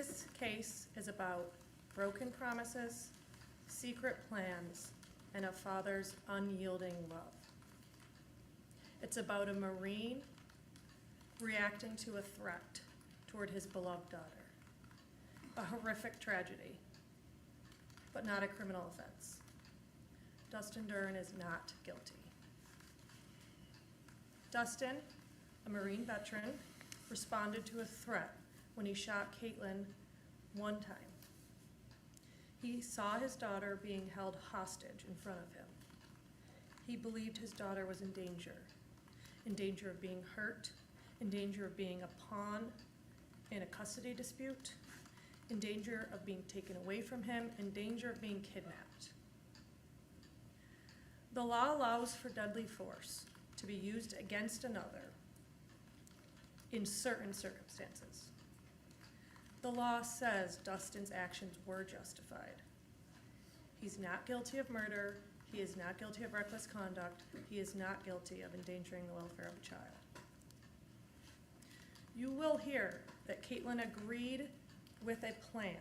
This case is about broken promises, secret plans, and a father's unyielding love. It's about a Marine reacting to a threat toward his beloved daughter. A horrific tragedy, but not a criminal offense. Dustin Duren is not guilty. Dustin, a Marine veteran, responded to a threat when he shot Caitlyn one time. He saw his daughter being held hostage in front of him. He believed his daughter was in danger of being hurt, in danger of being a pawn in a custody dispute, in danger of being taken away from him, in danger of being kidnapped. The law allows for deadly force to be used against another in certain circumstances. The law says Dustin's actions were justified. He's not guilty of murder. He is not guilty of reckless conduct. He is not guilty of endangering the welfare of a child. You will hear that Caitlyn agreed with a plan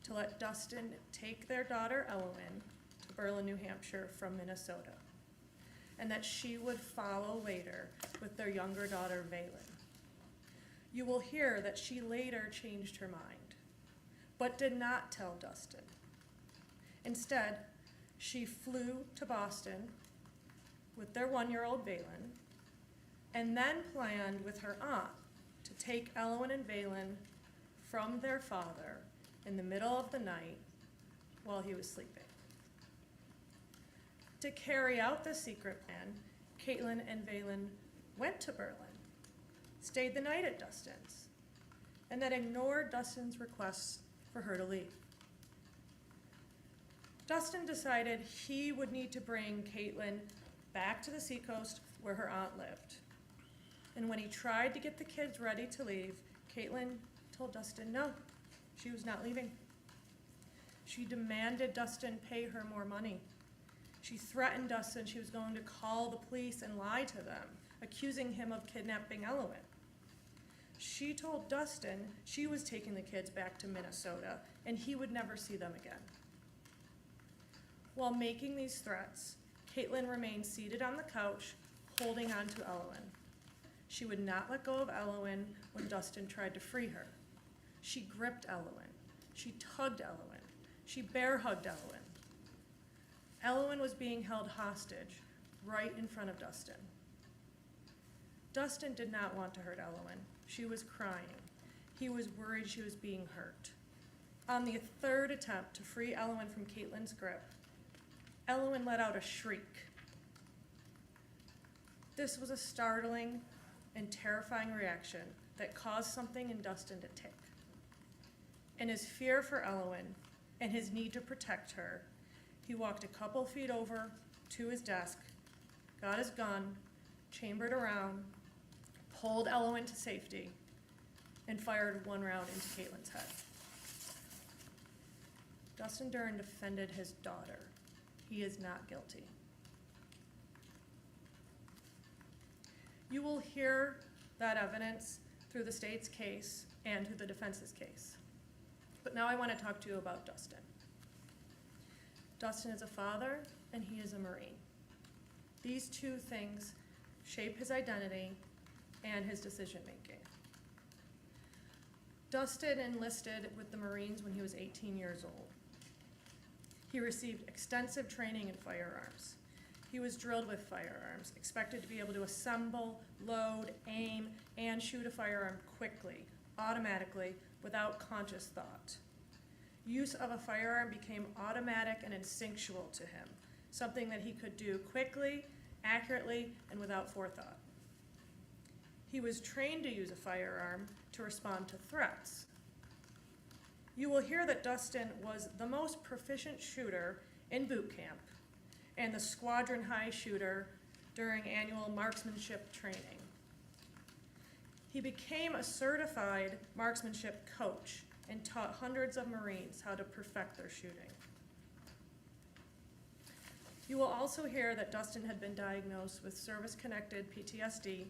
to let Dustin take their daughter Eloan to Berlin, New Hampshire from Minnesota, and that she would follow later with their younger daughter Valen. You will hear that she later changed her mind, but did not tell Dustin. Instead, she flew to Boston with their 1-year-old Valen, and then planned with her aunt to take Eloan and Valen from their father in the middle of the night while he was sleeping. To carry out the secret plan, Caitlyn and Valen went to Berlin, stayed the night at Dustin's, and then ignored Dustin's requests for her to leave. Dustin decided he would need to bring Caitlyn back to the seacoast where her aunt lived. And when he tried to get the kids ready to leave, Caitlyn told Dustin no, she was not leaving. She demanded Dustin pay her more money. She threatened Dustin she was going to call the police and lie to them, accusing him of kidnapping Eloan. She told Dustin she was taking the kids back to Minnesota and he would never see them again. While making these threats, Caitlyn remained seated on the couch, holding on to Eloan. She would not let go of Eloan when Dustin tried to free her. She gripped Eloan. She tugged Eloan. She bear hugged Eloan. Eloan was being held hostage right in front of Dustin. Dustin did not want to hurt Eloan. She was crying. He was worried she was being hurt. On the third attempt to free Eloan from Caitlyn's grip, Eloan let out a shriek. This was a startling and terrifying reaction that caused something in Dustin to tick. In his fear for Eloan and his need to protect her, he walked a couple feet over to his desk, got his gun, chambered around, pulled Eloan to safety, and fired one round into Caitlyn's head. Dustin Duren defended his daughter. He is not guilty. You will hear that evidence through the state's case and through the defense's case. But now I want to talk to you about Dustin. Dustin is a father and he is a Marine. These two things shape his identity and his decision making. Dustin enlisted with the Marines when he was 18 years old. He received extensive training in firearms. He was drilled with firearms, expected to be able to assemble, load, aim, and shoot a firearm quickly, automatically, without conscious thought. Use of a firearm became automatic and instinctual to him, something that he could do quickly, accurately, and without forethought. He was trained to use a firearm to respond to threats. You will hear that Dustin was the most proficient shooter in boot camp and the squadron high shooter during annual marksmanship training. He became a certified marksmanship coach and taught hundreds of Marines how to perfect their shooting. You will also hear that Dustin had been diagnosed with service-connected PTSD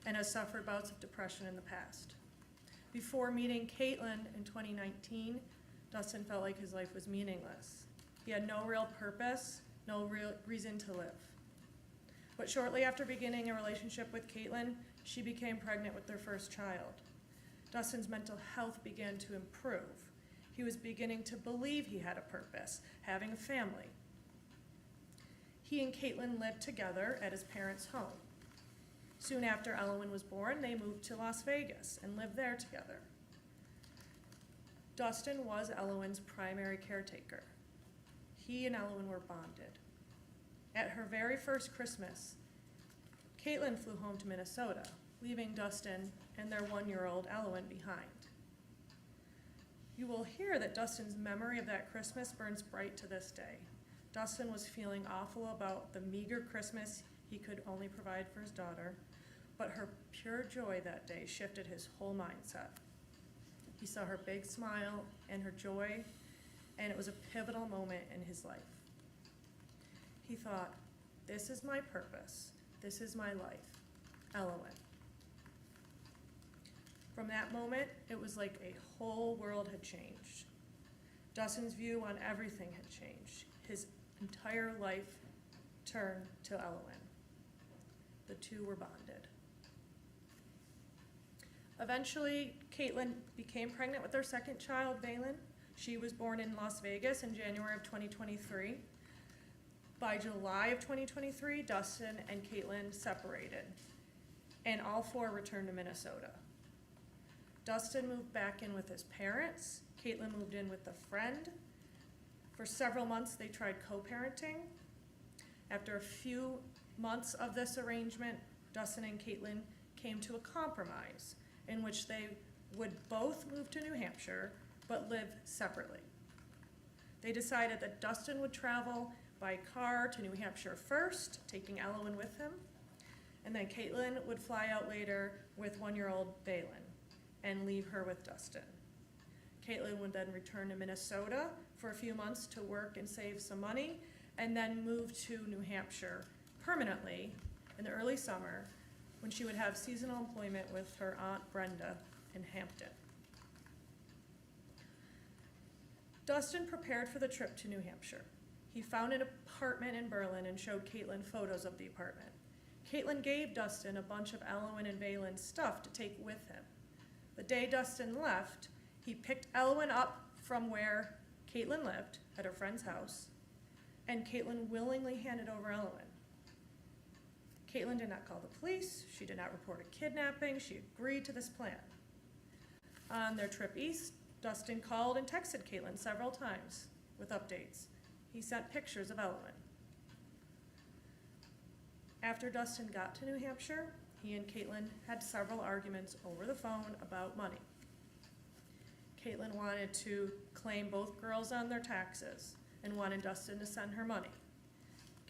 and has suffered bouts of depression in the past. Before meeting Caitlyn in 2019, Dustin felt like his life was meaningless. He had no real purpose, no real reason to live. But shortly after beginning a relationship with Caitlyn, she became pregnant with their first child. Dustin's mental health began to improve. He was beginning to believe he had a purpose, having a family. He and Caitlyn lived together at his parents' home. Soon after Eloan was born, they moved to Las Vegas and lived there together. Dustin was Eloan's primary caretaker. He and Eloan were bonded. At her very first Christmas, Caitlyn flew home to Minnesota, leaving Dustin and their 1-year-old Eloan behind. You will hear that Dustin's memory of that Christmas burns bright to this day. Dustin was feeling awful about the meager Christmas he could only provide for his daughter, but her pure joy that day shifted his whole mindset. He saw her big smile and her joy, and it was a pivotal moment in his life. He thought, this is my purpose, this is my life, Eloan. From that moment, it was like a whole world had changed. Dustin's view on everything had changed. His entire life turned to Eloan. The two were bonded. Eventually, Caitlyn became pregnant with their second child, Valen. She was born in Las Vegas in January of 2023. By July of 2023, Dustin and Caitlyn separated, and all four returned to Minnesota. Dustin moved back in with his parents. Caitlyn moved in with a friend. For several months, they tried co-parenting. After a few months of this arrangement, Dustin and Caitlyn came to a compromise in which they would both move to New Hampshire, but live separately. They decided that Dustin would travel by car to New Hampshire first, taking Eloan with him, and then Caitlyn would fly out later with 1-year-old Valen and leave her with Dustin. Caitlyn would then return to Minnesota for a few months to work and save some money, and then move to New Hampshire permanently in the early summer when she would have seasonal employment with her aunt Brenda in Hampton. Dustin prepared for the trip to New Hampshire. He found an apartment in Berlin and showed Caitlyn photos of the apartment. Caitlyn gave Dustin a bunch of Eloan and Valen's stuff to take with him. The day Dustin left, he picked Eloan up from where Caitlyn lived, at her friend's house, and Caitlyn willingly handed over Eloan. Caitlyn did not call the police, she did not report a kidnapping, she agreed to this plan. On their trip east, Dustin called and texted Caitlyn several times with updates. He sent pictures of Eloan. After Dustin got to New Hampshire, he and Caitlyn had several arguments over the phone about money. Caitlyn wanted to claim both girls on their taxes and wanted Dustin to send her money.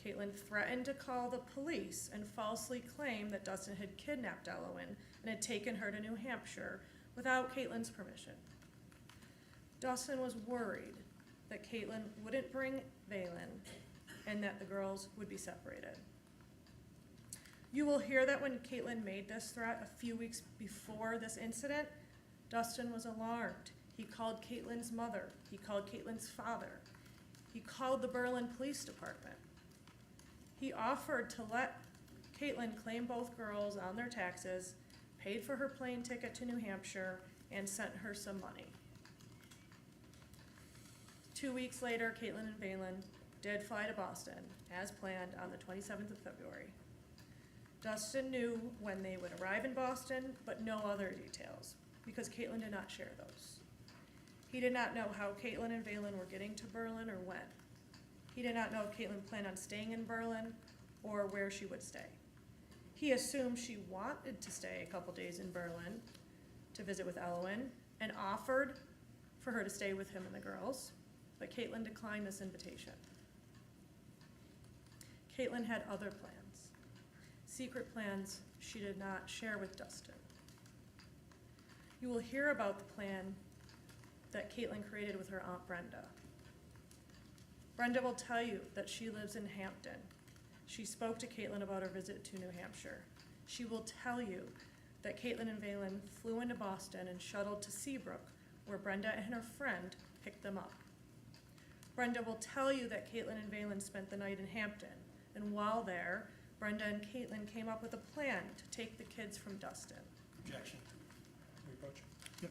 Caitlyn threatened to call the police and falsely claim that Dustin had kidnapped Eloan and had taken her to New Hampshire without Caitlyn's permission. Dustin was worried that Caitlyn wouldn't bring Valen and that the girls would be separated. You will hear that when Caitlyn made this threat a few weeks before this incident, Dustin was alarmed. He called Caitlyn's mother. He called Caitlyn's father. He called the Berlin Police Department. He offered to let Caitlyn claim both girls on their taxes, paid for her plane ticket to New Hampshire, and sent her some money. 2 weeks later, Caitlyn and Valen did fly to Boston, as planned, on the 27th of February. Dustin knew when they would arrive in Boston, but no other details, because Caitlyn did not share those. He did not know how Caitlyn and Valen were getting to Berlin or when. He did not know if Caitlyn planned on staying in Berlin or where she would stay. He assumed she wanted to stay a couple days in Berlin to visit with Eloan and offered for her to stay with him and the girls, but Caitlyn declined this invitation. Caitlyn had other plans, secret plans she did not share with Dustin. You will hear about the plan that Caitlyn created with her aunt Brenda. Brenda will tell you that she lives in Hampton. She spoke to Caitlyn about her visit to New Hampshire. She will tell you that Caitlyn and Valen flew into Boston and shuttled to Seabrook, where Brenda and her friend picked them up. Brenda will tell you that Caitlyn and Valen spent the night in Hampton, and while there, Brenda and Caitlyn came up with a plan to take the kids from Dustin. Objection. Reproach. Yep.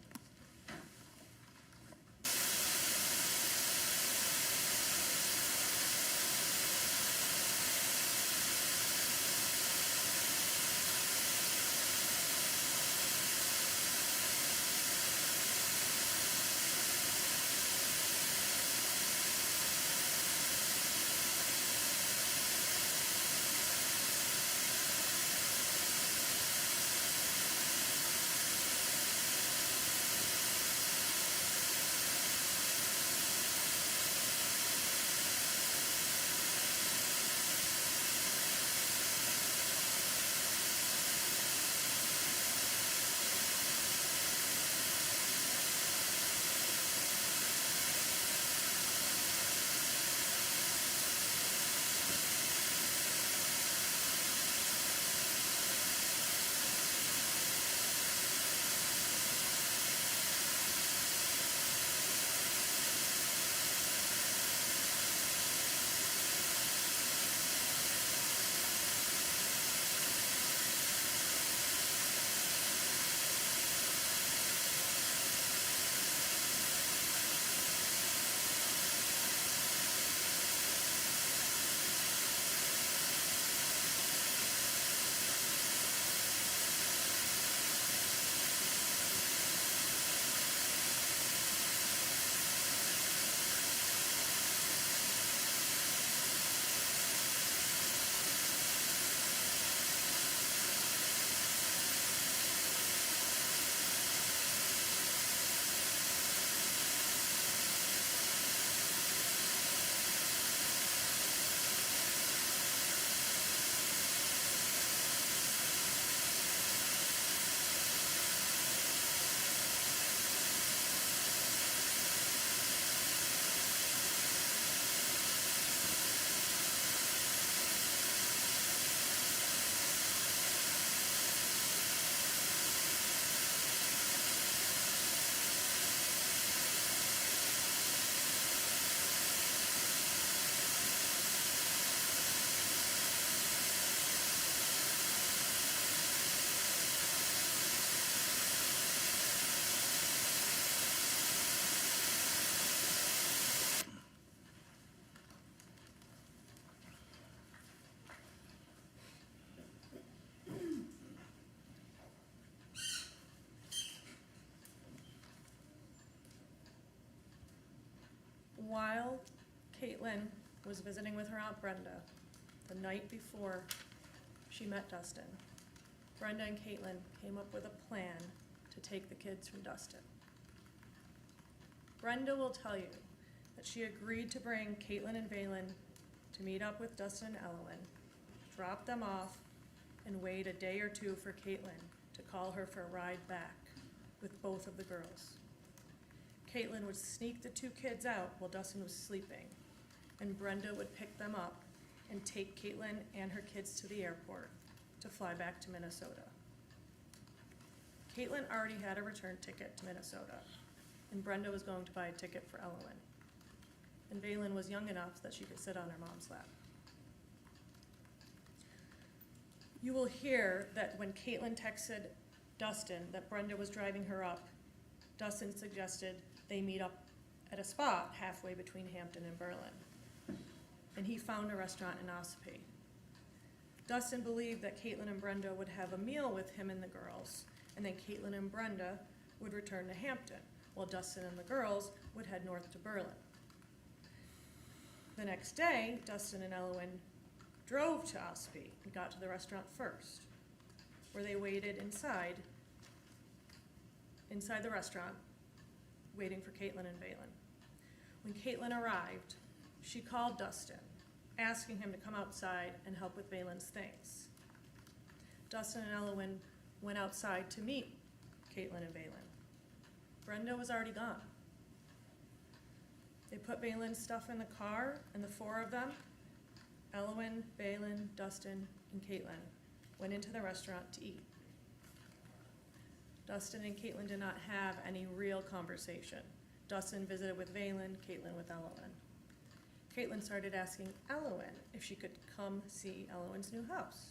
While Caitlyn was visiting with her Aunt Brenda the night before she met Dustin, Brenda and Caitlyn came up with a plan to take the kids from Dustin. Brenda will tell you that she agreed to bring Caitlyn and Valen to meet up with Dustin and Eloan, drop them off, and wait a day or two for Caitlyn to call her for a ride back with both of the girls. Caitlyn would sneak the two kids out while Dustin was sleeping, and Brenda would pick them up and take Caitlyn and her kids to the airport to fly back to Minnesota. Caitlyn already had a return ticket to Minnesota, and Brenda was going to buy a ticket for Eloan. And Valen was young enough that she could sit on her mom's lap. You will hear that when Caitlyn texted Dustin that Brenda was driving her up, Dustin suggested they meet up at a spot halfway between Hampton and Berlin. And he found a restaurant in Ossipee. Dustin believed that Caitlyn and Brenda would have a meal with him and the girls, and then Caitlyn and Brenda would return to Hampton, while Dustin and the girls would head north to Berlin. The next day, Dustin and Eloan drove to Ossipee and got to the restaurant first, where they waited inside the restaurant, waiting for Caitlyn and Valen. When Caitlyn arrived, she called Dustin, asking him to come outside and help with Valen's things. Dustin and Eloan went outside to meet Caitlyn and Valen. Brenda was already gone. They put Valen's stuff in the car, and the four of them, Eloan, Valen, Dustin, and Caitlyn, went into the restaurant to eat. Dustin and Caitlyn did not have any real conversation. Dustin visited with Valen, Caitlyn with Eloan. Caitlyn started asking Eloan if she could come see Eloan's new house.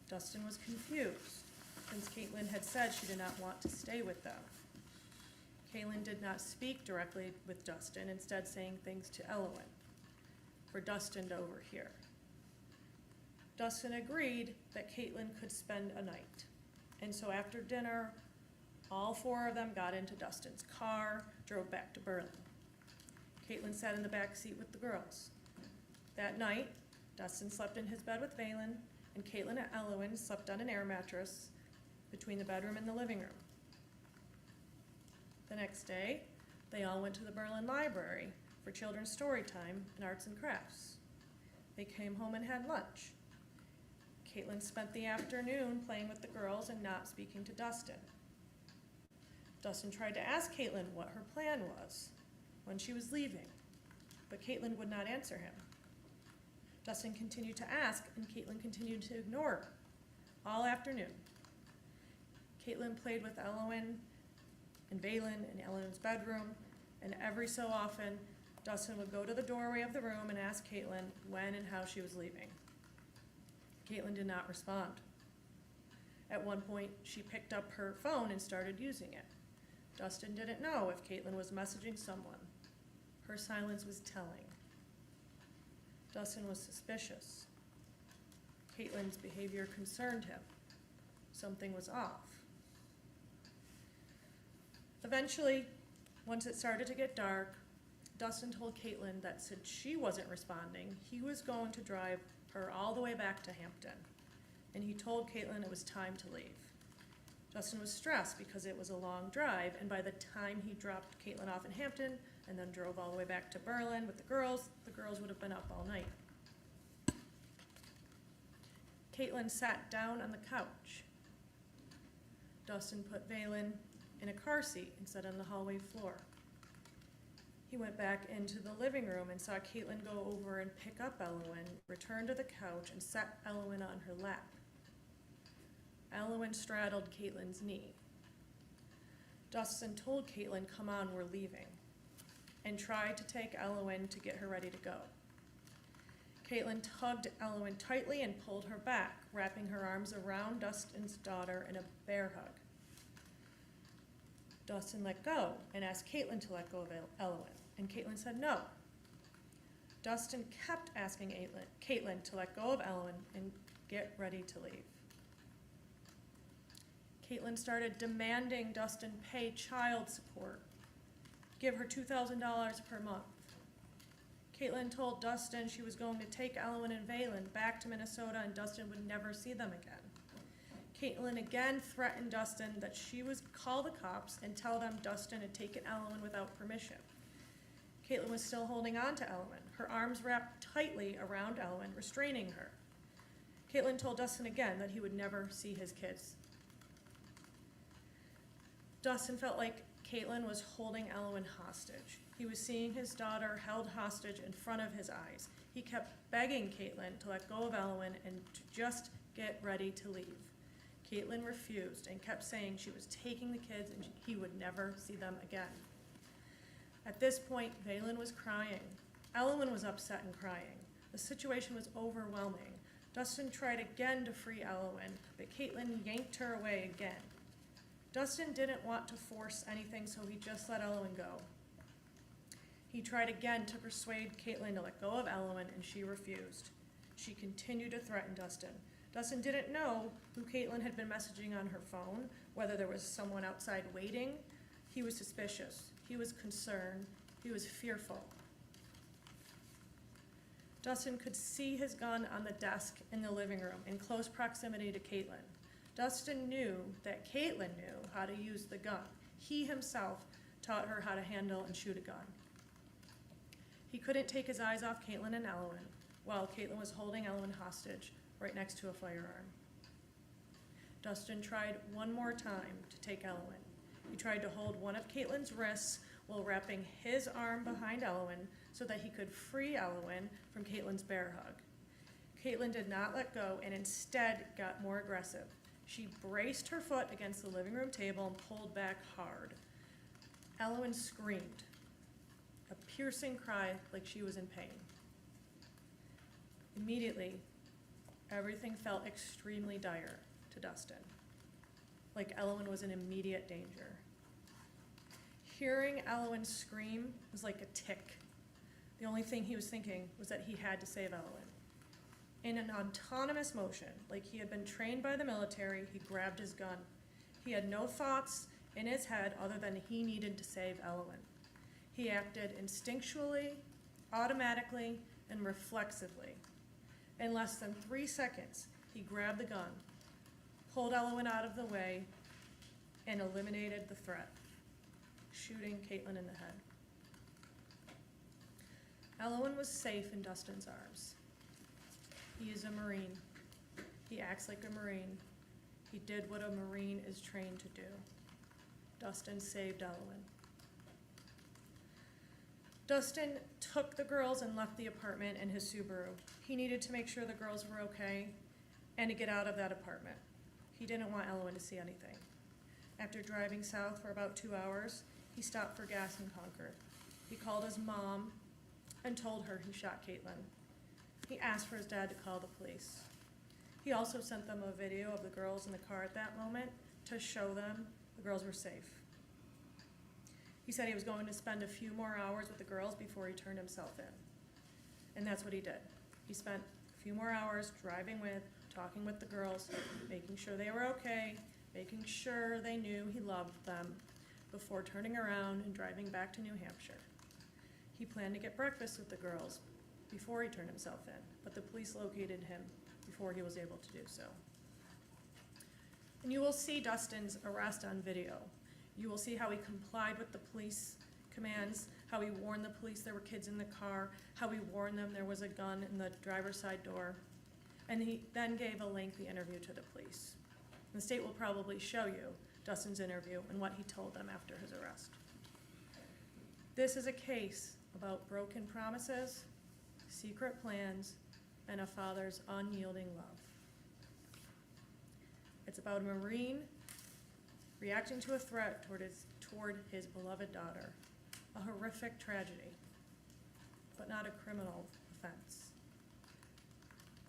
Dustin was confused, since Caitlyn had said she did not want to stay with them. Caitlyn did not speak directly with Dustin, instead saying things to Eloan, for Dustin to overhear. Dustin agreed that Caitlyn could spend a night, and so after dinner, all four of them got into Dustin's car, drove back to Berlin. Caitlyn sat in the back seat with the girls. That night, Dustin slept in his bed with Valen, and Caitlyn and Eloan slept on an air mattress between the bedroom and the living room. The next day, they all went to the Berlin Library for children's story time and arts and crafts. They came home and had lunch. Caitlyn spent the afternoon playing with the girls and not speaking to Dustin. Dustin tried to ask Caitlyn what her plan was when she was leaving, but Caitlyn would not answer him. Dustin continued to ask, and Caitlyn continued to ignore her all afternoon. Caitlyn played with Eloan and Valen in Eloan's bedroom, and every so often, Dustin would go to the doorway of the room and ask Caitlyn when and how she was leaving. Caitlyn did not respond. At one point, she picked up her phone and started using it. Dustin didn't know if Caitlyn was messaging someone. Her silence was telling. Dustin was suspicious. Caitlyn's behavior concerned him. Something was off. Eventually, once it started to get dark, Dustin told Caitlyn that since she wasn't responding, he was going to drive her all the way back to Hampton, and he told Caitlyn it was time to leave. Dustin was stressed because it was a long drive, and by the time he dropped Caitlyn off in Hampton and then drove all the way back to Berlin with the girls would have been up all night. Caitlyn sat down on the couch. Dustin put Valen in a car seat and sat on the hallway floor. He went back into the living room and saw Caitlyn go over and pick up Eloan, return to the couch, and set Eloan on her lap. Eloan straddled Caitlyn's knee. Dustin told Caitlyn, "Come on, we're leaving," and tried to take Eloan to get her ready to go. Caitlyn tugged Eloan tightly and pulled her back, wrapping her arms around Dustin's daughter in a bear hug. Dustin let go and asked Caitlyn to let go of Eloan, and Caitlyn said no. Dustin kept asking Caitlyn to let go of Eloan and get ready to leave. Caitlyn started demanding Dustin pay child support, give her $2,000 per month. Caitlyn told Dustin she was going to take Eloan and Valen back to Minnesota and Dustin would never see them again. Caitlyn again threatened Dustin that she would call the cops and tell them Dustin had taken Eloan without permission. Caitlyn was still holding on to Eloan, her arms wrapped tightly around Eloan, restraining her. Caitlyn told Dustin again that he would never see his kids. Dustin felt like Caitlyn was holding Eloan hostage. He was seeing his daughter held hostage in front of his eyes. He kept begging Caitlyn to let go of Eloan and to just get ready to leave. Caitlyn refused and kept saying she was taking the kids and he would never see them again. At this point, Valen was crying. Eloan was upset and crying. The situation was overwhelming. Dustin tried again to free Eloan, but Caitlyn yanked her away again. Dustin didn't want to force anything, so he just let Eloan go. He tried again to persuade Caitlyn to let go of Eloan, and she refused. She continued to threaten Dustin. Dustin didn't know who Caitlyn had been messaging on her phone, whether there was someone outside waiting. He was suspicious. He was concerned. He was fearful. Dustin could see his gun on the desk in the living room in close proximity to Caitlyn. Dustin knew that Caitlyn knew how to use the gun. He himself taught her how to handle and shoot a gun. He couldn't take his eyes off Caitlyn and Eloan while Caitlyn was holding Eloan hostage right next to a firearm. Dustin tried one more time to take Eloan. He tried to hold one of Caitlyn's wrists while wrapping his arm behind Eloan so that he could free Eloan from Caitlyn's bear hug. Caitlyn did not let go and instead got more aggressive. She braced her foot against the living room table and pulled back hard. Eloan screamed, a piercing cry like she was in pain. Immediately, everything felt extremely dire to Dustin, like Eloan was in immediate danger. Hearing Eloan scream was like a tick. The only thing he was thinking was that he had to save Eloan. In an autonomous motion, like he had been trained by the military, he grabbed his gun. He had no thoughts in his head other than he needed to save Eloan. He acted instinctually, automatically, and reflexively. In less than 3 seconds, he grabbed the gun, pulled Eloan out of the way, and eliminated the threat, shooting Caitlyn in the head. Eloan was safe in Dustin's arms. He is a Marine. He acts like a Marine. He did what a Marine is trained to do. Dustin saved Eloan. Dustin took the girls and left the apartment in his Subaru. He needed to make sure the girls were okay and to get out of that apartment. He didn't want Eloan to see anything. After driving south for about 2 hours, he stopped for gas in Concord. He called his mom and told her he shot Caitlyn. He asked for his dad to call the police. He also sent them a video of the girls in the car at that moment to show them the girls were safe. He said he was going to spend a few more hours with the girls before he turned himself in. And that's what he did. He spent a few more hours driving with, talking with the girls, making sure they were okay, making sure they knew he loved them, before turning around and driving back to New Hampshire. He planned to get breakfast with the girls before he turned himself in, but the police located him before he was able to do so. And you will see Dustin's arrest on video. You will see how he complied with the police commands, how he warned the police there were kids in the car, how he warned them there was a gun in the driver's side door, and he then gave a lengthy interview to the police. The state will probably show you Dustin's interview and what he told them after his arrest. This is a case about broken promises, secret plans, and a father's unyielding love. It's about a Marine reacting to a threat toward his beloved daughter, a horrific tragedy, but not a criminal offense.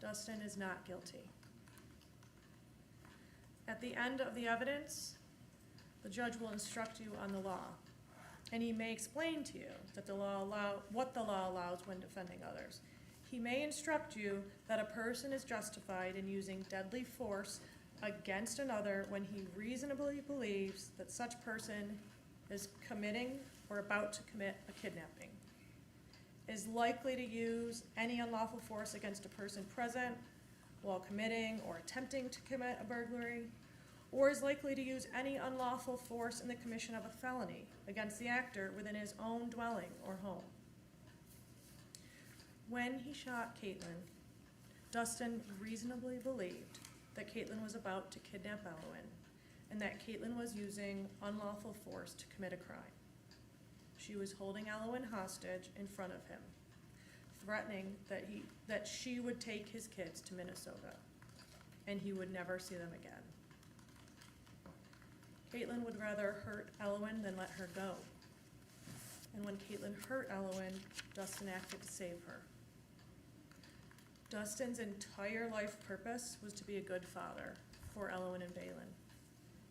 Dustin is not guilty. At the end of the evidence, the judge will instruct you on the law, and he may explain to you that what the law allows when defending others. He may instruct you that a person is justified in using deadly force against another when he reasonably believes that such person is committing or about to commit a kidnapping, is likely to use any unlawful force against a person present while committing or attempting to commit a burglary, or is likely to use any unlawful force in the commission of a felony against the actor within his own dwelling or home. When he shot Caitlyn, Dustin reasonably believed that Caitlyn was about to kidnap Eloan and that Caitlyn was using unlawful force to commit a crime. She was holding Eloan hostage in front of him, threatening that she would take his kids to Minnesota and he would never see them again. Caitlyn would rather hurt Eloan than let her go. And when Caitlyn hurt Eloan, Dustin acted to save her. Dustin's entire life purpose was to be a good father for Eloan and Balin,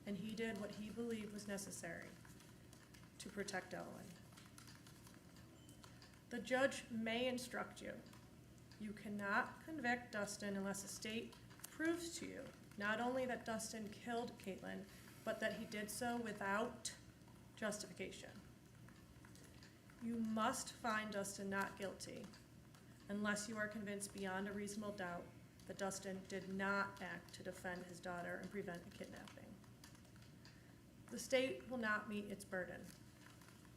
and he did what he believed was necessary to protect Eloan. The judge may instruct you. You cannot convict Dustin unless the state proves to you not only that Dustin killed Caitlyn, but that he did so without justification. You must find Dustin not guilty unless you are convinced beyond a reasonable doubt that Dustin did not act to defend his daughter and prevent a kidnapping. The state will not meet its burden.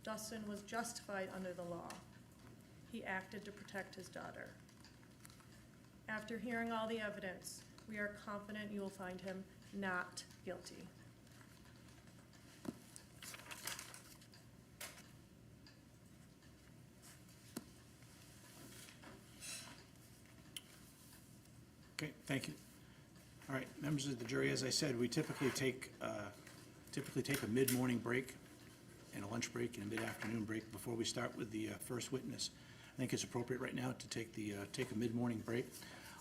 Dustin was justified under the law. He acted to protect his daughter. After hearing all the evidence, we are confident you will find him not guilty. Okay, thank you. All right, members of the jury, as I said, we typically take a mid-morning break and a lunch break and a mid-afternoon break before we start with the first witness. I think it's appropriate right now to take a mid-morning break.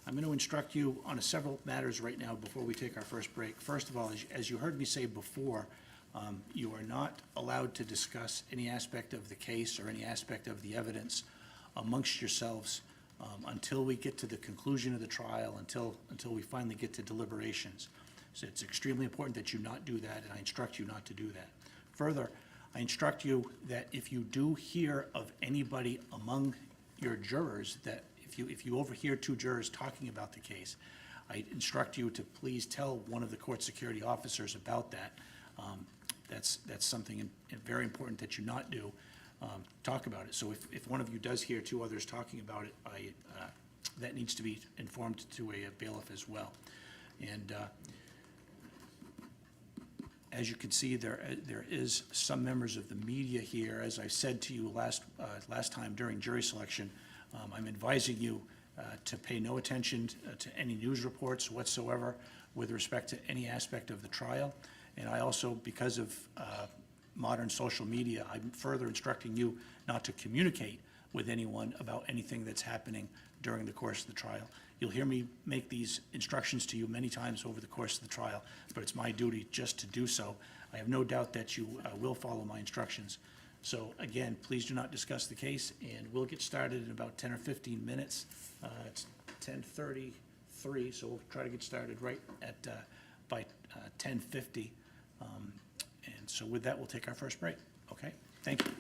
I'm going to instruct you on several matters right now before we take our first break. First of all, as you heard me say before, you are not allowed to discuss any aspect of the case or any aspect of the evidence amongst yourselves until we get to the conclusion of the trial, until we finally get to deliberations. So it's extremely important that you not do that, and I instruct you not to do that. Further, I instruct you that if you do hear of anybody among your jurors, that if you overhear two jurors talking about the case, I instruct you to please tell one of the court security officers about that. That's something very important that you not do. Talk about it. So if one of you does hear two others talking about it, that needs to be informed to a bailiff as well. And as you can see, there is some members of the media here. As I said to you last time during jury selection, I'm advising you to pay no attention to any news reports whatsoever with respect to any aspect of the trial. And I also, because of modern social media, I'm further instructing you not to communicate with anyone about anything that's happening during the course of the trial. You'll hear me make these instructions to you many times over the course of the trial, but it's my duty just to do so. I have no doubt that you will follow my instructions. So again, please do not discuss the case, and we'll get started in about 10 or 15 minutes. It's 10:33, so we'll try to get started right at by 10:50. And so with that, we'll take our first break. Okay? Thank you.